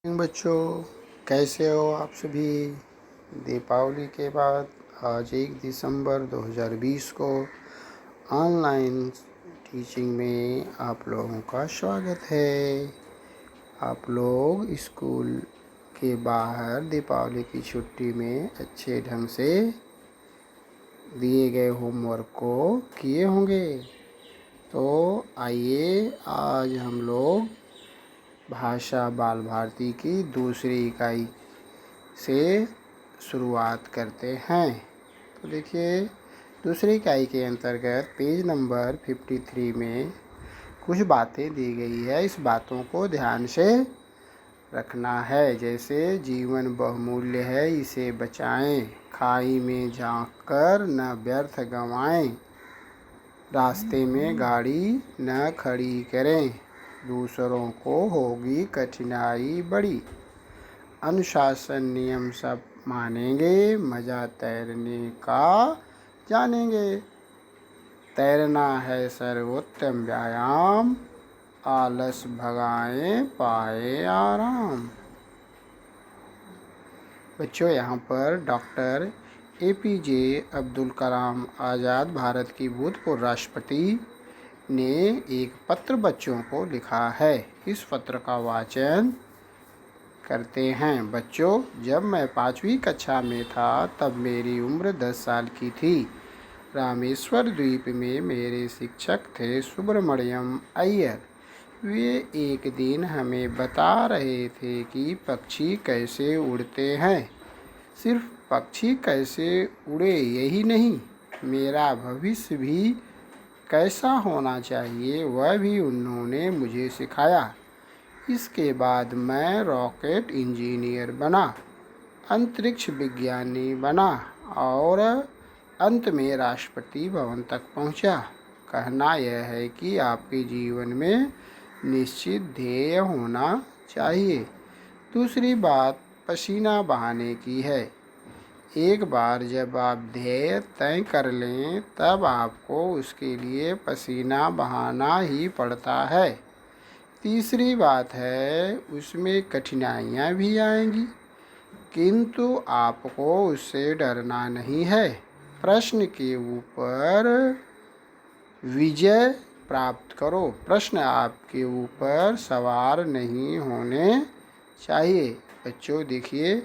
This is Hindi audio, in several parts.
बच्चों, कैसे हो आप सभी। दीपावली के बाद आज 1 दिसंबर 2020 को ऑनलाइन टीचिंग में आप लोगों का स्वागत है। आप लोग स्कूल के बाहर दीपावली की छुट्टी में अच्छे ढंग से दिए गए होमवर्क को किए होंगे। तो आइए आज हम लोग भाषा बाल भारती की दूसरी इकाई से शुरुआत करते हैं। तो देखिए, दूसरी इकाई के अंतर्गत पेज नंबर 53 में कुछ बातें दी गई है। इस बातों को ध्यान से रखना है। जैसे जीवन बहुमूल्य है, इसे बचाएं, खाई में झांककर न व्यर्थ गंवाएं, रास्ते में गाड़ी न खड़ी करें, दूसरों को होगी कठिनाई बड़ी, अनुशासन नियम सब मानेंगे, मज़ा तैरने का जानेंगे, तैरना है सर्वोत्तम व्यायाम, आलस भगाएं पाए आराम। बच्चों, यहाँ पर डॉक्टर APJ अब्दुल कलाम आज़ाद, भारत की भूतपूर्व राष्ट्रपति, ने एक पत्र बच्चों को लिखा है। इस पत्र का वाचन करते हैं। बच्चों, जब मैं 5वीं कक्षा में था तब मेरी उम्र 10 साल की थी। रामेश्वर द्वीप में मेरे शिक्षक थे सुब्रमण्यम अय्यर। वे एक दिन हमें बता रहे थे कि पक्षी कैसे उड़ते हैं। सिर्फ पक्षी कैसे उड़े यही नहीं, मेरा भविष्य भी कैसा होना चाहिए वह भी उन्होंने मुझे सिखाया। इसके बाद मैं रॉकेट इंजीनियर बना, अंतरिक्ष विज्ञानी बना और अंत में राष्ट्रपति भवन तक पहुंचा। कहना यह है कि आपके जीवन में निश्चित ध्येय होना चाहिए। दूसरी बात पसीना बहाने की है। एक बार जब आप ध्येय तय कर लें तब आपको उसके लिए पसीना बहाना ही पड़ता है। तीसरी बात है, उसमें कठिनाइयाँ भी आएंगी, किंतु आपको उससे डरना नहीं है। प्रश्न के ऊपर विजय प्राप्त करो। प्रश्न आपके ऊपर सवार नहीं होने चाहिए। बच्चों देखिए,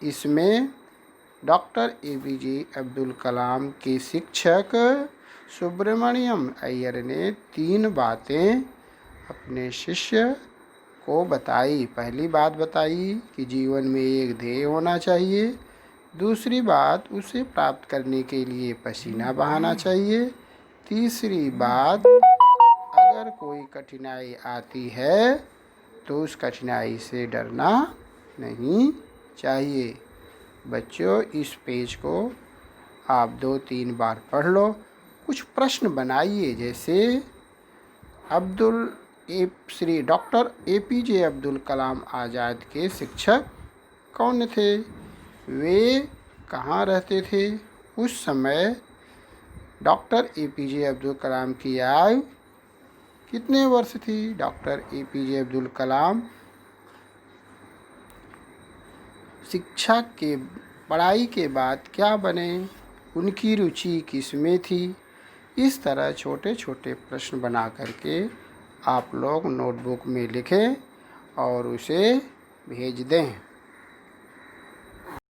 इसमें डॉक्टर APJ अब्दुल कलाम के शिक्षक सुब्रमण्यम अय्यर ने 3 बातें अपने शिष्य को बताई। पहली बात बताई कि जीवन में एक ध्येय होना चाहिए। दूसरी बात, उसे प्राप्त करने के लिए पसीना बहाना चाहिए। तीसरी बात, अगर कोई कठिनाई आती है तो उस कठिनाई से डरना नहीं चाहिए। बच्चों, इस पेज को आप 2-3 बार पढ़ लो। कुछ प्रश्न बनाइए। जैसे श्री डॉक्टर APJ अब्दुल कलाम आज़ाद के शिक्षक कौन थे? वे कहाँ रहते थे? उस समय डॉक्टर APJ अब्दुल कलाम की आयु कितने वर्ष थी? डॉक्टर APJ अब्दुल कलाम शिक्षा के पढ़ाई के बाद क्या बने? उनकी रुचि किस में थी? इस तरह छोटे छोटे प्रश्न बना करके आप लोग नोटबुक में लिखें और उसे भेज दें।